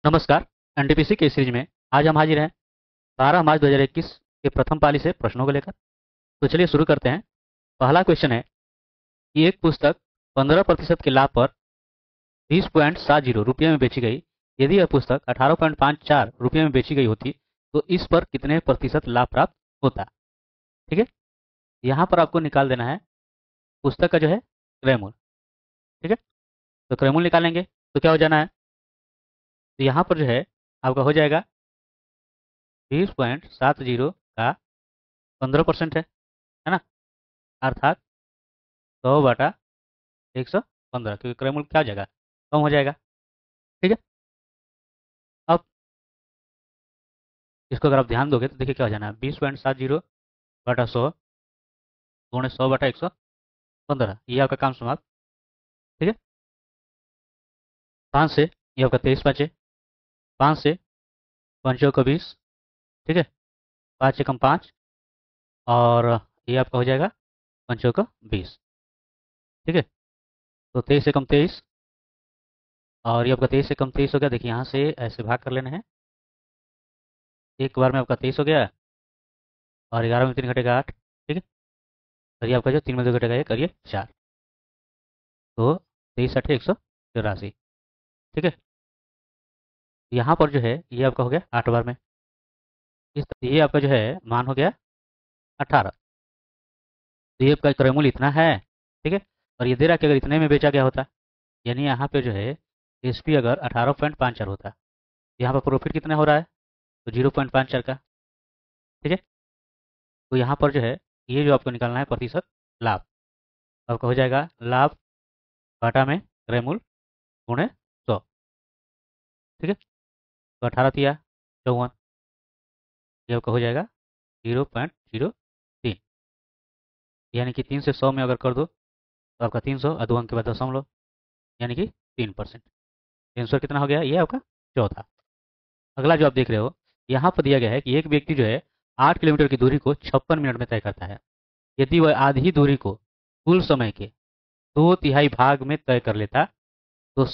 नमस्कार। एनटीपीसी के सीरीज में आज हम हाजिर हैं 12 मार्च 2021 के प्रथम पाली से प्रश्नों को लेकर। तो चलिए शुरू करते हैं। पहला क्वेश्चन है कि एक पुस्तक 15% के लाभ पर 20.70 रुपये में बेची गई। यदि यह पुस्तक 18.54 रुपये में बेची गई होती तो इस पर कितने प्रतिशत लाभ प्राप्त होता। ठीक है, यहाँ पर आपको निकाल देना है पुस्तक का जो है क्रय मूल्य। ठीक है, तो क्रय मूल्य निकालेंगे तो क्या हो जाना है, तो यहाँ पर जो है आपका हो जाएगा 20.70 का 15% है ना, अर्थात 100/115, क्योंकि क्रय मूल्य क्या हो जाएगा, कम हो जाएगा। ठीक है, अब इसको अगर आप ध्यान दोगे तो देखिए क्या हो जाना है, 20.70/100 गुणे 100/115, ये आपका काम समाप्त। ठीक है, 5 से ये आपका 23 बचे, 5 से 5 का 20। ठीक है, 5 से कम 5 और ये आपका हो जाएगा 5 का 20। ठीक है, तो 23 से कम 23 और ये आपका 23 से कम 23 हो गया। देखिए यहाँ से ऐसे भाग कर लेने हैं, एक बार में आपका 23 हो गया और 11 में 3 घटेगा 8। ठीक है, और ये आपका जो 3 में 2 घटेगा 1 और ये 4, तो 23 8 184। ठीक है, यहाँ पर जो है ये आपका हो गया 8 बार में, ये आपका जो है मान हो गया 18। तो ये आपका क्रय मूल्य इतना है। ठीक है, और ये दे रहा कि अगर इतने में बेचा गया होता, यानी यहाँ पे जो है एसपी अगर 18.54 होता, यहाँ पर प्रॉफिट कितना हो रहा है, तो 0.54 का। ठीक है, तो यहाँ पर जो है ये जो आपको निकालना है प्रतिशत लाभ, आपका हो जाएगा लाभ घाटा में क्रय मूल्य गुणे 100। ठीक है, तो 18 × 3 = 54, ये आपका हो जाएगा 0.03, यानी कि 3 से 100 में अगर कर दो तो आपका 300 और 2 अंक के बाद दशमलव, यानी कि 3%। आंसर कितना हो गया, ये आपका चौथा। अगला जो आप देख रहे हो, यहाँ पर दिया गया है कि एक व्यक्ति जो है 8 किलोमीटर की दूरी को 56 मिनट में तय करता है। यदि वह आधी दूरी को कुल समय के 2/3 भाग में तय कर लेता तो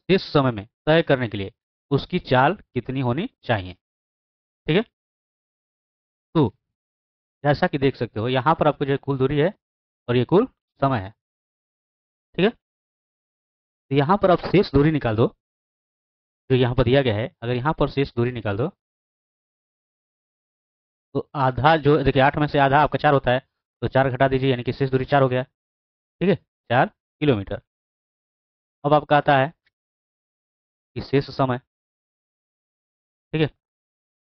शेष समय में तय करने के लिए उसकी चाल कितनी होनी चाहिए। ठीक है, तो जैसा कि देख सकते हो यहाँ पर आपको जो है कुल दूरी है और ये कुल समय है। ठीक है, तो यहाँ पर आप शेष दूरी निकाल दो, जो यहाँ पर दिया गया है। अगर यहाँ पर शेष दूरी निकाल दो तो आधा जो देखिए 8 में से आधा आपका 4 होता है, तो 4 घटा दीजिए, यानी कि शेष दूरी 4 हो गया। ठीक है, 4 किलोमीटर। अब आपका आता है कि शेष समय। ठीक है, तो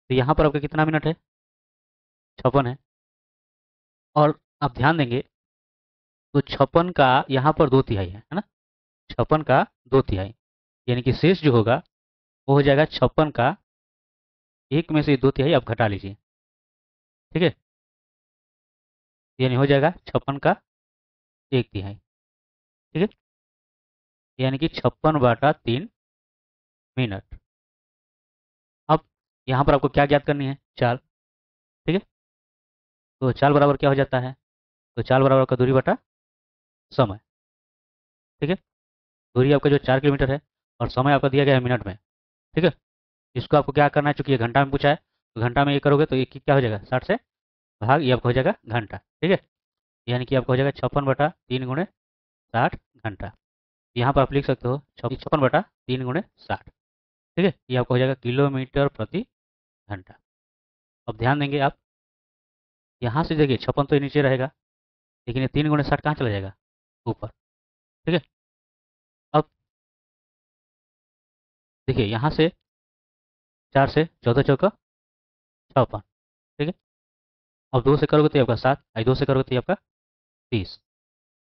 यहाँ पर आपका कितना मिनट है, 56 है। और आप ध्यान देंगे तो 56 का यहाँ पर 2/3 है ना, 56 का 2/3, यानी कि शेष जो होगा वो हो जाएगा 56 का 1 में से 2/3 आप घटा लीजिए। ठीक है, यानी हो जाएगा 56 का 1/3। ठीक है, यानी कि 56/3 मिनट। अब यहाँ पर आपको क्या ज्ञात करनी है, चाल। ठीक है, तो चाल बराबर क्या हो जाता है, तो चाल बराबर का दूरी बटा समय। ठीक है, दूरी आपका जो 4 किलोमीटर है और समय आपका दिया गया है मिनट में। ठीक है, इसको आपको क्या करना है, चूंकि ये घंटा में पूछा है तो घंटा में ये करोगे तो ये क्या हो जाएगा, 60 से भाग, ये आपका हो जाएगा घंटा। ठीक है, यानी कि आपका हो जाएगा 56/3 गुणे 60 घंटा। यहाँ पर आप लिख सकते हो 56/3 गुणे 60। ठीक है, ये आपका हो जाएगा किलोमीटर प्रति घंटा। अब ध्यान देंगे आप, यहाँ से देखिए 56 तो ये नीचे रहेगा, लेकिन ये 3 × 60 कहाँ चला जाएगा, ऊपर। ठीक है, अब देखिए यहाँ से 4 से 14 चौका 56। ठीक है, अब 2 से करोगे तो ये आपका 7, 2 से करोगे तो ये आपका 30,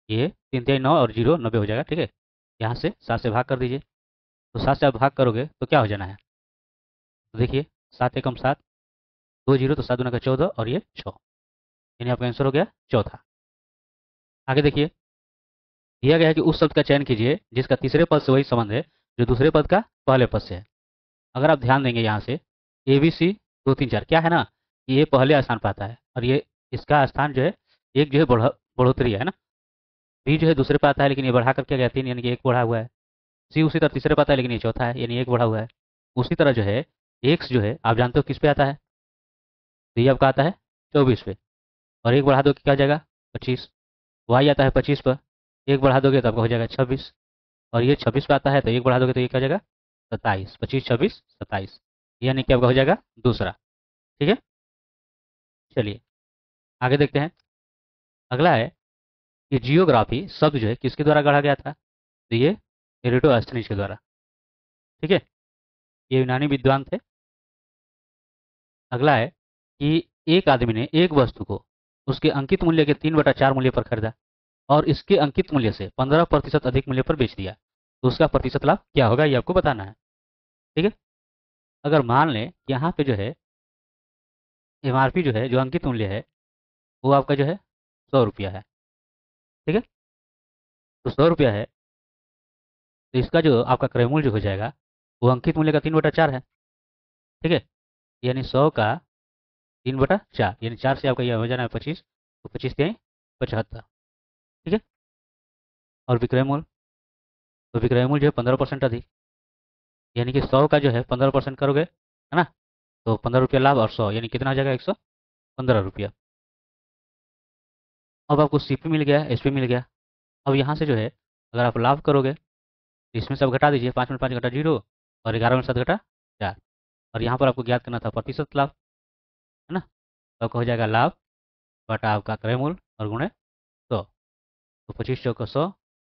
ये 3×3 = 9 और 0 90 हो जाएगा। ठीक है, यहाँ से 7 से भाग कर दीजिए, तो 7 से आप भाग करोगे तो क्या हो जाना है, तो देखिए 7 एकम 7, 2 0, तो 7 दूना का 14 और ये 6, यानी आपका आंसर हो गया चौथा। आगे देखिए, दिया गया है कि उस शब्द का चयन कीजिए जिसका तीसरे पद से वही संबंध है जो दूसरे पद का पहले पद से है। अगर आप ध्यान देंगे यहाँ से ए बी सी 2 3 4 क्या है ना, कि ये पहले स्थान पाता है और ये इसका स्थान जो है एक जो है बढ़ोतरी है ना, बी जो है दूसरे पे आता है लेकिन ये बढ़ा कर क्या गया 3, यानी कि 1 बढ़ा हुआ है। सी उसी तरह तीसरे पे आता है, लेकिन ये चौथा है, यानी एक बढ़ा हुआ है। उसी तरह जो है एक्स जो है आप जानते हो किस पे आता है, तो ये आपका आता है 24 पे, और एक बढ़ा दो क्या हो जाएगा 25। वाई आता है 25 पर, एक बढ़ा दोगे तो आपका हो जाएगा 26, और ये 26 पे आता है तो एक बढ़ा दोगे तो ये क्या हो जाएगा 27, 25 26 27, यानी कि आपका हो जाएगा दूसरा। ठीक है, चलिए आगे देखते हैं। अगला है कि जियोग्राफी शब्द जो है किसके द्वारा गढ़ा गया था, तो ये एरिटोस्थनीज के द्वारा। ठीक है, ये यूनानी विद्वान थे। अगला है कि एक आदमी ने एक वस्तु को उसके अंकित मूल्य के 3/4 मूल्य पर खरीदा और इसके अंकित मूल्य से 15% अधिक मूल्य पर बेच दिया, तो उसका प्रतिशत लाभ क्या होगा ये आपको बताना है। ठीक है, अगर मान लें कि यहाँ पे जो है एमआरपी जो है जो अंकित मूल्य है वो आपका जो है 100 रुपया है। ठीक है, तो 100 रुपया है, तो इसका जो आपका क्रय मूल्य जो हो जाएगा वो अंकित मूल्य का 3/4 है। ठीक है, यानी 100 का 3/4, यानी 4 से आपका यह हो जाना है 25, तो 25 के 75। ठीक है, और विक्रय मूल्य, तो विक्रय मूल्य जो है 15% अधिक, यानी कि 100 का जो है 15% करोगे है ना, तो 15 रुपया लाभ, और 100 यानी कितना हो जाएगा 115 रुपया। अब आपको सीपी मिल गया, एसपी मिल गया। अब यहाँ से जो है अगर आप लाभ करोगे तो इसमें से आप घटा दीजिए, 5 में 5 घटा 0, और 11 में 7 घटा 4, और यहाँ पर आपको ज्ञात करना था प्रतिशत लाभ, है ना, तो आपका हो जाएगा लाभ बटा आपका क्रय मूल्य और गुणे 100, तो 25 चौको 100,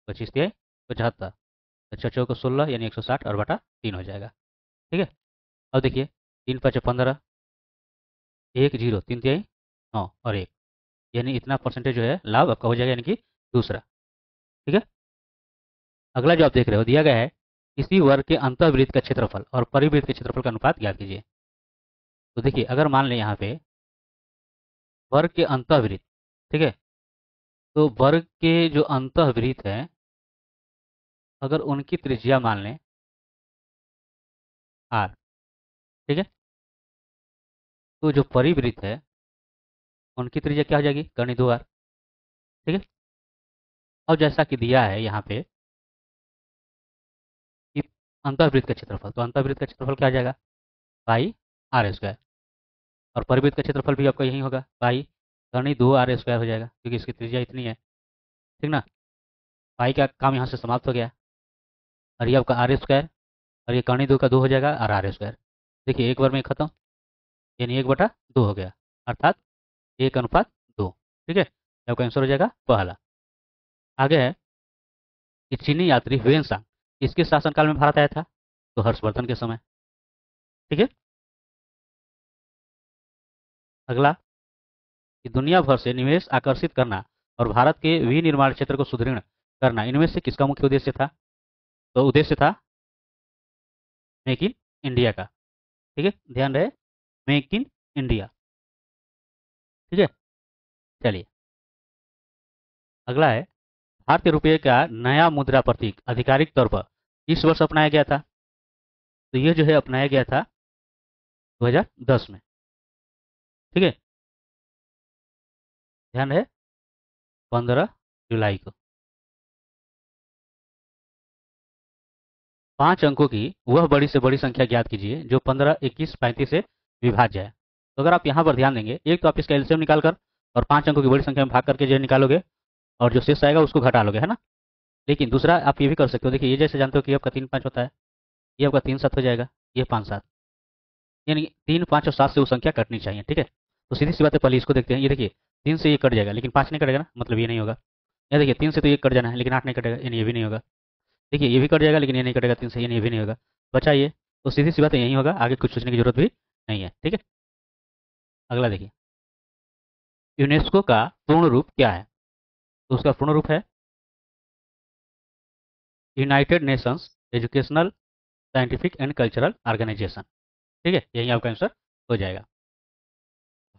25 तिहाई 75, तो 6 चौको 16 यानी 160, और बटा 3 हो जाएगा। ठीक है, अब देखिए 3 5 15, 1 0 3 तिहाई 9 और 1, यानी इतना परसेंटेज जो है लाभ आपका हो जाएगा, यानी कि दूसरा। ठीक है, अगला जो आप देख रहे हो दिया गया है इसी वर्ग के अंतःवृत्त का क्षेत्रफल और परिवृत्त के क्षेत्रफल का अनुपात ज्ञात कीजिए। तो देखिए अगर मान लें यहाँ पे वर्ग के अंतःवृत्त, ठीक है, तो वर्ग के जो अंतःवृत्त है अगर उनकी त्रिज्या मान लें r, ठीक है, तो जो परिवृत्त है उनकी त्रिज्या क्या हो जाएगी करनी 2r। ठीक है, और जैसा कि दिया है यहाँ पे कि अंतःवृत्त का क्षेत्रफल, तो अंतःवृत्त का क्षेत्रफल क्या आ जाएगा पाई आर स्क्वायर, और परिवृत्त का क्षेत्रफल भी आपका यही होगा पाई करनी 2r² हो जाएगा, क्योंकि इसकी त्रिज्या इतनी है। ठीक ना, पाई का काम यहाँ से समाप्त हो गया, और ये आपका r², और ये करनी 2 का 2 हो जाएगा और r²। देखिए एक बार में खत्म, यानी 1/2 हो गया, अर्थात 1:2। ठीक है, ये आपका आंसर हो जाएगा पहला। आगे है कि चीनी यात्री हुएन सांग किसके शासनकाल में भारत आया था, तो हर्षवर्धन के समय। ठीक है, अगला कि दुनिया भर से निवेश आकर्षित करना और भारत के विनिर्माण क्षेत्र को सुदृढ़ करना इनमें से किसका मुख्य उद्देश्य था, तो उद्देश्य था मेक इन इंडिया का। ठीक है, ध्यान रहे मेक इन इंडिया। ठीक है, चलिए अगला है भारतीय रुपये का नया मुद्रा प्रतीक आधिकारिक तौर पर किस वर्ष अपनाया गया था, तो ये जो है अपनाया गया था 2010 में। ठीक है, ध्यान रहे 15 जुलाई को। 5 अंकों की वह बड़ी से बड़ी संख्या ज्ञात कीजिए जो 15 21 35 से विभाज्य है। तो अगर आप यहाँ पर ध्यान देंगे, एक तो आप इसका एलसीएम निकाल कर और 5 अंकों की बड़ी संख्या में भाग करके जो निकालोगे, और जो शेष आएगा उसको घटा लोगे, है ना। लेकिन दूसरा आप ये भी कर सकते हो, देखिए ये जैसे जानते हो कि आपका 3 5 होता है, ये आपका 3 7 हो जाएगा, ये 5 7, यानी 3 5 और 7 से वो संख्या कटनी चाहिए। ठीक है, तो सीधी सी बात है, पहले इसको देखते हैं। ये देखिए 3 से ये कट जाएगा लेकिन 5 नहीं कटेगा ना, मतलब ये नहीं होगा। ये देखिए 3 से तो ये कट जाना है लेकिन 8 नहीं कटेगा, यानी ये भी नहीं होगा। देखिए ये भी कट जाएगा लेकिन ये नहीं कटेगा 3 से, यानी ये भी नहीं होगा। बचा ये, तो सीधी सी बात है यही होगा, आगे कुछ सोचने की जरूरत भी नहीं है। ठीक है, अगला देखिए यूनेस्को का पूर्ण रूप क्या है, तो उसका पूर्ण रूप है United Nations Educational Scientific and Cultural Organization. ठीक है, यही आपका आंसर हो जाएगा।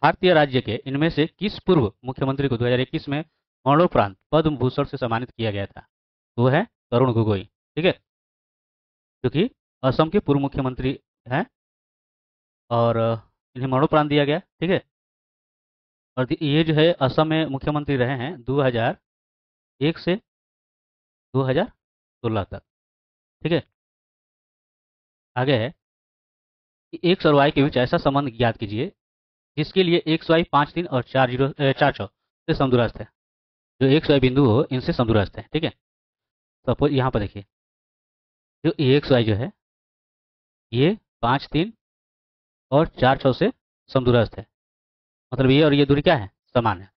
भारतीय राज्य के इनमें से किस पूर्व मुख्यमंत्री को 2021 में मरणोपरांत पद्म भूषण से सम्मानित किया गया था, तो वो है तरुण गोगोई। ठीक है, जो कि असम के पूर्व मुख्यमंत्री हैं, और इन्हें मरणोपरांत दिया गया। ठीक है, और ये जो है असम में मुख्यमंत्री रहे हैं 2001 से 2016 तक। ठीक है। आगे है कि एक्स और वाई के बीच ऐसा संबंध ज्ञात कीजिए जिसके लिए एक्स वाई 5 3 और 4 6 से समदूरस्थ है। जो एक्स वाई बिंदु हो इनसे समदूरस्थ है। ठीक है। सपोज यहाँ पर देखिए, जो एक्स वाई जो है ये 5 3 और 4 6 से समदूरस्थ है। मतलब ये और ये दूरी क्या है, समान है।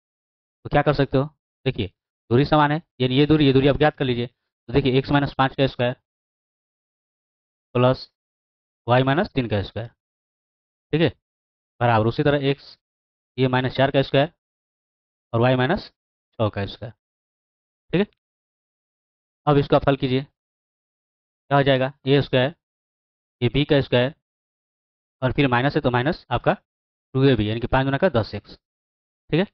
तो क्या कर सकते हो, देखिए दूरी समान है, यानी ये दूरी आप ज्ञात कर लीजिए। तो देखिए x-5 का स्क्वायर प्लस y-3 का स्क्वायर, ठीक है, बराबर उसी तरह x ये -4 का स्क्वायर और y-6 का स्क्वायर। ठीक है। अब इसको आप हल कीजिए, क्या हो जाएगा, ए स्क्वायर ये बी का स्क्वायर और फिर माइनस है तो माइनस आपका 2ab यानी कि 5 दूना का 10x। ठीक है।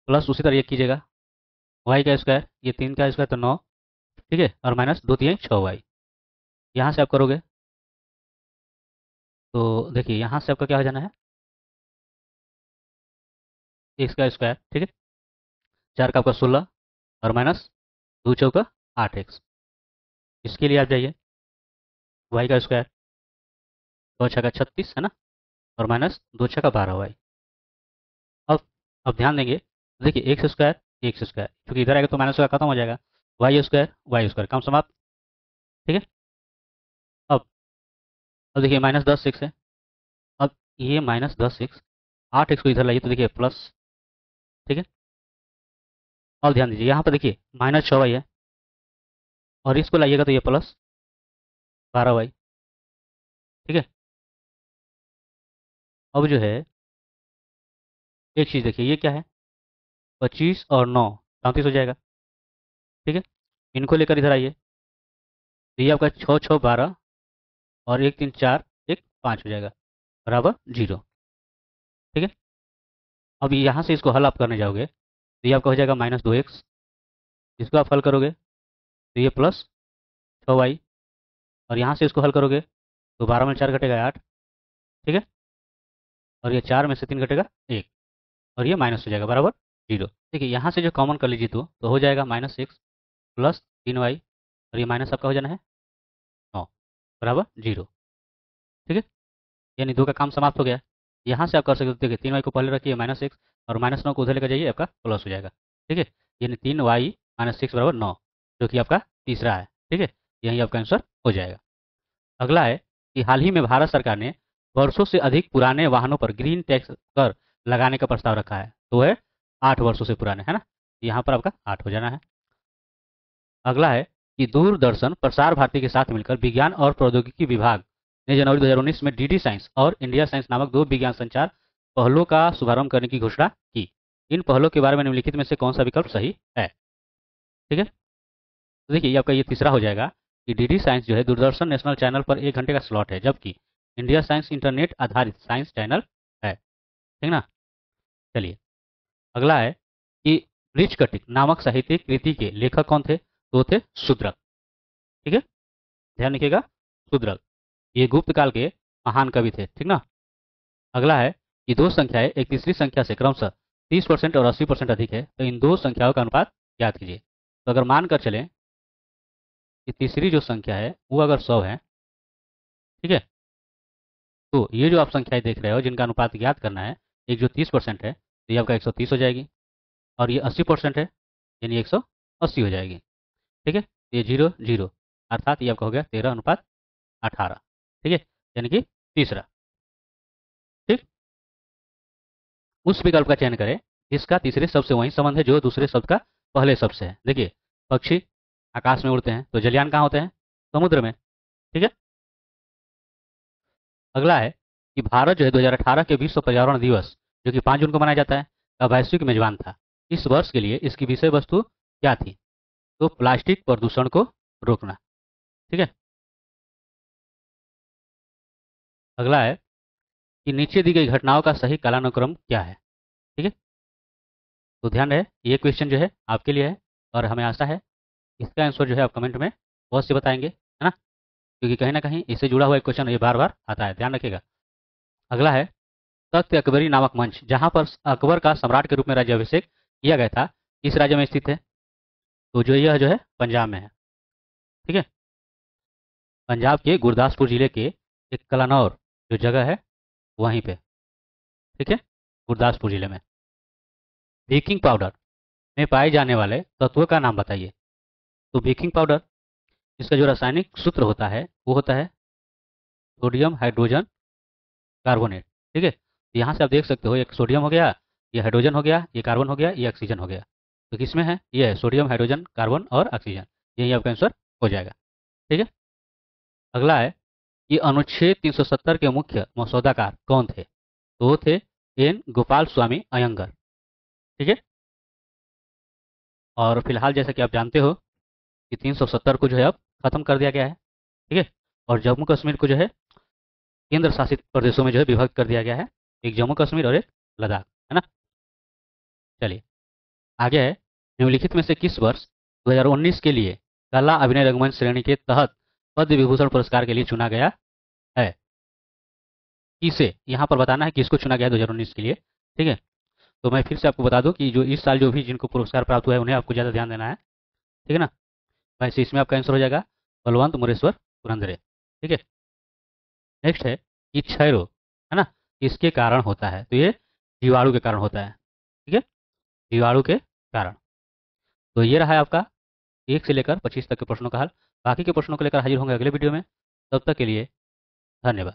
प्लस उसी तरह ये कीजिएगा, y का स्क्वायर ये 3 का स्क्वायर तो 9, ठीक है, और माइनस 2 3 6y। यहाँ से आप करोगे तो देखिए यहाँ से आपका क्या हो जाना है, एक्स का स्क्वायर, ठीक है, 4 का आपका 16 और माइनस 2 चौका 8x। इसके लिए आप जाइए, वाई का स्क्वायर 2 6 का 36 है ना, और माइनस 2 6 का 12y। अब अब ध्यान देंगे, देखिए एक्स स्क्वायर क्योंकि इधर आएगा तो माइनस का खत्म हो जाएगा, वाई स्क्वायर काम समाप्त। ठीक है। अब अब देखिए -10x है। अब ये -10x 8x को इधर लाइए तो देखिए प्लस। ठीक है। अब ध्यान दीजिए यहाँ पर देखिए -6y है और इसको लाइएगा तो ये प्लस 12y। ठीक है। अब जो है एक चीज़ देखिए, ये क्या है, 25 और 9 34 हो जाएगा। ठीक है। इनको लेकर इधर आइए तो ये आपका 6 6 12 और 1 3 4 1 5 हो जाएगा, बराबर 0। ठीक है। अब यहाँ से इसको हल आप करने जाओगे तो ये आपका हो जाएगा -2x। इसको आप हल करोगे तो ये प्लस 6y और यहाँ से इसको हल करोगे तो 12 में 4 घटेगा 8। ठीक है। और ये 4 में से 3 घटेगा 1 और ये माइनस हो जाएगा, बराबर 0। देखिए यहाँ से जो कॉमन कर लीजिए तो हो जाएगा -x प्लस 3y और ये माइनस आपका हो जाना है 9, बराबर 0। ठीक है। यानी 2 का काम समाप्त हो गया। यहाँ से आप कर सकते हो, देखिए 3y को पहले रखिए -x और -9 को उधर लेकर जाइए, आपका प्लस हो जाएगा। ठीक है। यानी 3y-6 बराबर 9, जो कि आपका तीसरा है। ठीक है। यही आपका आंसर हो जाएगा। अगला है कि हाल ही में भारत सरकार ने वर्षों से अधिक पुराने वाहनों पर ग्रीन टैक्स कर लगाने का प्रस्ताव रखा है। तो है 8 वर्षों से पुराने, है ना, यहाँ पर आपका 8 हो जाना है। अगला है कि दूरदर्शन प्रसार भारती के साथ मिलकर विज्ञान और प्रौद्योगिकी विभाग ने जनवरी 2019 में डीडी साइंस और इंडिया साइंस नामक 2 विज्ञान संचार पहलों का शुभारंभ करने की घोषणा की। इन पहलों के बारे में निम्नलिखित में से कौन सा विकल्प सही है। ठीक है। तो देखिए ये आपका ये तीसरा हो जाएगा कि डीडी साइंस जो है दूरदर्शन नेशनल चैनल पर 1 घंटे का स्लॉट है, जबकि इंडिया साइंस इंटरनेट आधारित साइंस चैनल है। ठीक ना। चलिए अगला है कि बृहस्पति नामक साहित्यिक कृति के लेखक कौन थे, तो थे शूद्रक। ठीक है। ध्यान रखिएगा, शूद्रक ये गुप्त काल के महान कवि थे। ठीक ना। अगला है कि दो संख्याएं एक तीसरी संख्या से क्रमशः 30% और 80% अधिक है, तो इन दो संख्याओं का अनुपात ज्ञात कीजिए। तो अगर मानकर चलें कि तीसरी जो संख्या है वो अगर 100 है, ठीक है, तो ये जो आप संख्याएं देख रहे हो जिनका अनुपात ज्ञात करना है, एक जो 30% है तो ये आपका 130 हो जाएगी, और ये 80% है यानी 180 हो जाएगी। ठीक है। ये 0 0 अर्थात ये आपका हो गया 13:18। ठीक है। यानी कि तीसरा। ठीक। उस विकल्प का चयन करें जिसका तीसरे शब्द से वही संबंध है जो दूसरे शब्द का पहले शब्द से है। देखिए पक्षी आकाश में उड़ते हैं तो जलयान कहाँ होते हैं, समुद्र में। ठीक है। अगला है कि भारत जो है 2018 के विश्व पर्यावरण दिवस जो कि 5 जून को मनाया जाता है का वैश्विक मेजबान था। इस वर्ष के लिए इसकी विषय वस्तु क्या थी, तो प्लास्टिक प्रदूषण को रोकना। ठीक है। अगला है कि नीचे दी गई घटनाओं का सही कालानुक्रम क्या है। ठीक है। तो ध्यान रहे ये क्वेश्चन जो है आपके लिए है और हमें आशा है इसका आंसर जो है आप कमेंट में बहुत से बताएंगे, है ना, क्योंकि कहीं ना कहीं इससे जुड़ा हुआ एक क्वेश्चन ये बार बार आता है, ध्यान रखिएगा। अगला है तख्त अकबरी नामक मंच जहां पर अकबर का सम्राट के रूप में राज्याभिषेक किया गया था, किस राज्य में स्थित है, तो जो यह जो है पंजाब में है। ठीक है। पंजाब के गुरदासपुर जिले के एक कलानौर जो जगह है वहीं पे, ठीक है, गुरदासपुर जिले में। बेकिंग पाउडर में पाए जाने वाले तत्वों का नाम बताइए। तो बेकिंग पाउडर, इसका जो रासायनिक सूत्र होता है वो होता है सोडियम हाइड्रोजन कार्बोनेट, ठीक है। तो यहाँ से आप देख सकते हो, एक सोडियम हो गया, ये हाइड्रोजन हो गया, ये कार्बन हो गया, ये ऑक्सीजन हो गया। तो किसमें है? ये है सोडियम हाइड्रोजन कार्बन और ऑक्सीजन। यही आपका आंसर हो जाएगा, ठीक है। अगला है कि अनुच्छेद 370 के मुख्य मसौदाकार कौन थे? तो वो थे एन गोपाल स्वामी अयंगर, ठीक है। और फिलहाल जैसा कि आप जानते हो कि 370 को जो है अब खत्म कर दिया गया है, ठीक है। और जम्मू कश्मीर को जो है केंद्र शासित प्रदेशों में जो है विभक्त कर दिया गया है, एक जम्मू कश्मीर और एक लद्दाख, है ना। चलिए आगे है, निम्नलिखित में से किस वर्ष 2019 के लिए कला अभिनय रंगमंच श्रेणी के तहत पद्म विभूषण पुरस्कार के लिए चुना गया है? किसे, यहाँ पर बताना है किसको चुना गया है 2019 के लिए, ठीक है। तो मैं फिर से आपको बता दूं कि जो इस साल जो भी जिनको पुरस्कार प्राप्त हुआ है उन्हें आपको ज़्यादा ध्यान देना है, ठीक है ना। वैसे इसमें आपका आंसर हो जाएगा बलवंत मुरेश्वर पुरंदरे, ठीक है। नेक्स्ट है कि क्षय रोग, है ना, इसके कारण होता है? तो ये जीवाणु के कारण होता है, ठीक है, जीवाणु के कारण। तो ये रहा है आपका 1 से लेकर 25 तक के प्रश्नों का हल। बाकी के प्रश्नों को लेकर हाजिर होंगे अगले वीडियो में। तब तक के लिए धन्यवाद।